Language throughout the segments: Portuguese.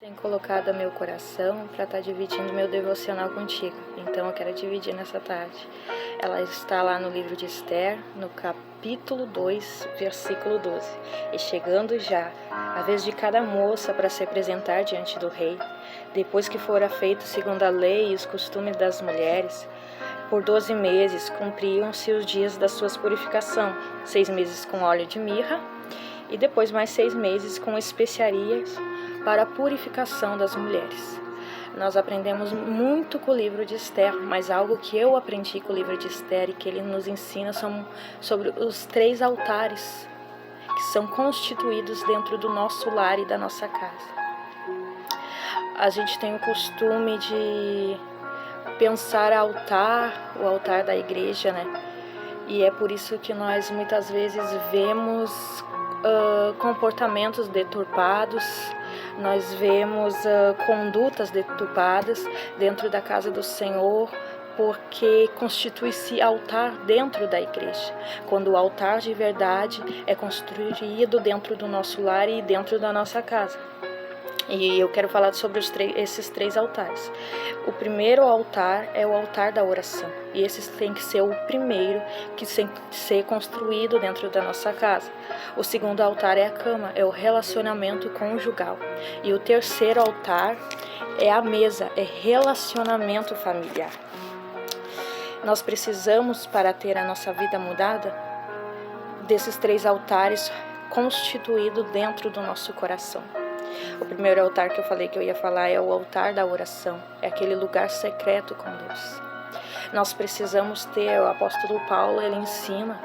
Tenho colocado meu coração para estar dividindo meu devocional contigo, então eu quero dividir nessa tarde. Ela está lá no livro de Esther, no capítulo 2, versículo 12. E chegando já a vez de cada moça para se apresentar diante do rei, depois que fora feito segundo a lei e os costumes das mulheres, por 12 meses cumpriam-se os dias da sua purificação, 6 meses com óleo de mirra e depois mais 6 meses com especiarias para a purificação das mulheres. Nós aprendemos muito com o livro de Esther, mas algo que eu aprendi com o livro de Esther e que ele nos ensina são sobre os 3 altares que são constituídos dentro do nosso lar e da nossa casa. A gente tem o costume de pensar o altar da igreja, né? E é por isso que nós muitas vezes vemos comportamentos deturpados, nós vemos condutas deturpadas dentro da casa do Senhor, porque constitui-se altar dentro da igreja, quando o altar de verdade é construído dentro do nosso lar e dentro da nossa casa. E eu quero falar sobre esses 3 altares. O primeiro altar é o altar da oração. E esse tem que ser o primeiro que tem que ser construído dentro da nossa casa. O segundo altar é a cama, é o relacionamento conjugal. E o terceiro altar é a mesa, é relacionamento familiar. Nós precisamos, para ter a nossa vida mudada, desses 3 altares constituídos dentro do nosso coração. O primeiro altar que eu falei que eu ia falar é o altar da oração, é aquele lugar secreto com Deus. Nós precisamos ter, o apóstolo Paulo, ele ensina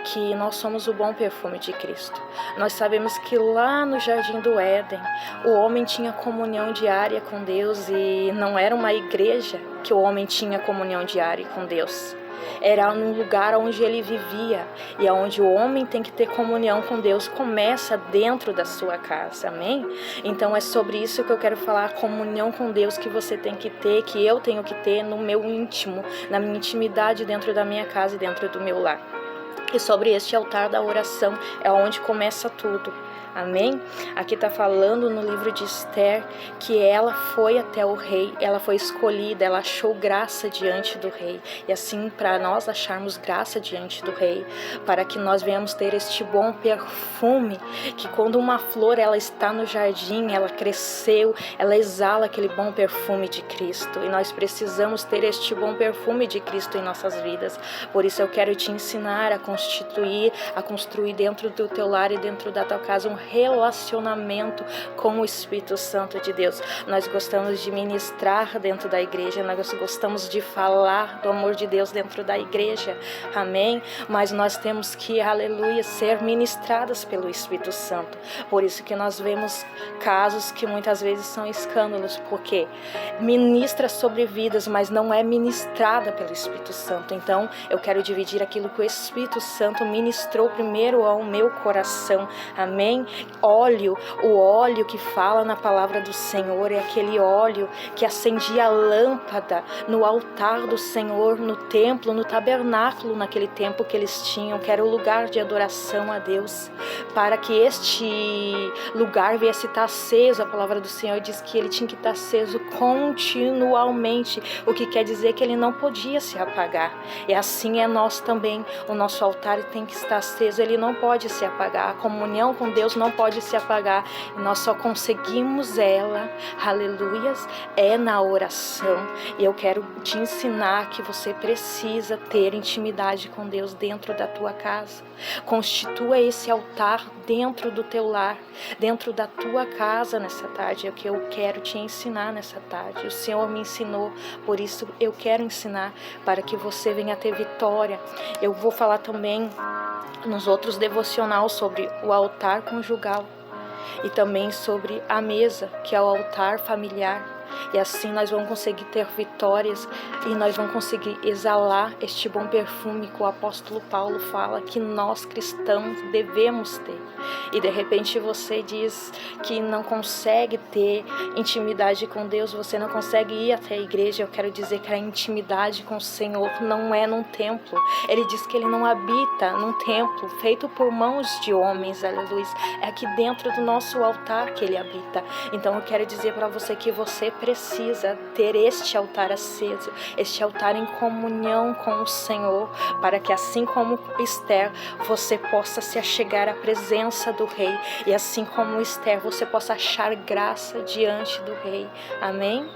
que nós somos o bom perfume de Cristo. Nós sabemos que lá no Jardim do Éden, o homem tinha comunhão diária com Deus e não era uma igreja que o homem tinha comunhão diária com Deus. Era num lugar onde ele vivia e onde o homem tem que ter comunhão com Deus, começa dentro da sua casa, amém? Então é sobre isso que eu quero falar, a comunhão com Deus que você tem que ter, que eu tenho que ter no meu íntimo, na minha intimidade dentro da minha casa e dentro do meu lar. E sobre este altar da oração é onde começa tudo. Amém? Aqui está falando no livro de Esther que ela foi até o rei, ela foi escolhida, ela achou graça diante do rei. E assim, para nós acharmos graça diante do rei, para que nós venhamos ter este bom perfume, que quando uma flor ela está no jardim, ela cresceu, ela exala aquele bom perfume de Cristo. E nós precisamos ter este bom perfume de Cristo em nossas vidas. Por isso eu quero te ensinar a construir dentro do teu lar e dentro da tua casa um relacionamento com o Espírito Santo de Deus. Nós gostamos de ministrar dentro da igreja, nós gostamos de falar do amor de Deus dentro da igreja, amém? Mas nós temos que, aleluia, ser ministradas pelo Espírito Santo. Por isso que nós vemos casos que muitas vezes são escândalos, porque ministra sobre vidas, mas não é ministrada pelo Espírito Santo. Então, eu quero dividir aquilo que o Espírito Santo ministrou primeiro ao meu coração, amém? O óleo que fala na palavra do Senhor é aquele óleo que acendia a lâmpada no altar do Senhor, no templo, no tabernáculo, naquele tempo que eles tinham, que era o lugar de adoração a Deus. Para que este lugar viesse estar aceso, a palavra do Senhor diz que ele tinha que estar aceso continuamente, o que quer dizer que ele não podia se apagar. E assim é nós também, o nosso altar tem que estar aceso, ele não pode se apagar, a comunhão com Deus não pode se apagar, e nós só conseguimos ela, aleluias, é na oração. E eu quero te ensinar que você precisa ter intimidade com Deus dentro da tua casa. Constitua esse altar dentro do teu lar, dentro da tua casa nessa tarde. É o que eu quero te ensinar nessa tarde. O Senhor me ensinou, por isso eu quero ensinar para que você venha ter vitória. Eu vou falar também nos outros devocionais sobre o altar conjugal e também sobre a mesa, que é o altar familiar. E assim nós vamos conseguir ter vitórias e nós vamos conseguir exalar este bom perfume que o apóstolo Paulo fala que nós cristãos devemos ter. E de repente você diz que não consegue ter intimidade com Deus, você não consegue ir até a igreja. Eu quero dizer que a intimidade com o Senhor não é num templo. Ele diz que ele não habita num templo feito por mãos de homens, aleluia. É aqui dentro do nosso altar que ele habita. Então eu quero dizer para você que você precisa ter este altar aceso, este altar em comunhão com o Senhor, para que assim como Esther, você possa se achegar à presença do Rei, e assim como Esther, você possa achar graça diante do Rei. Amém?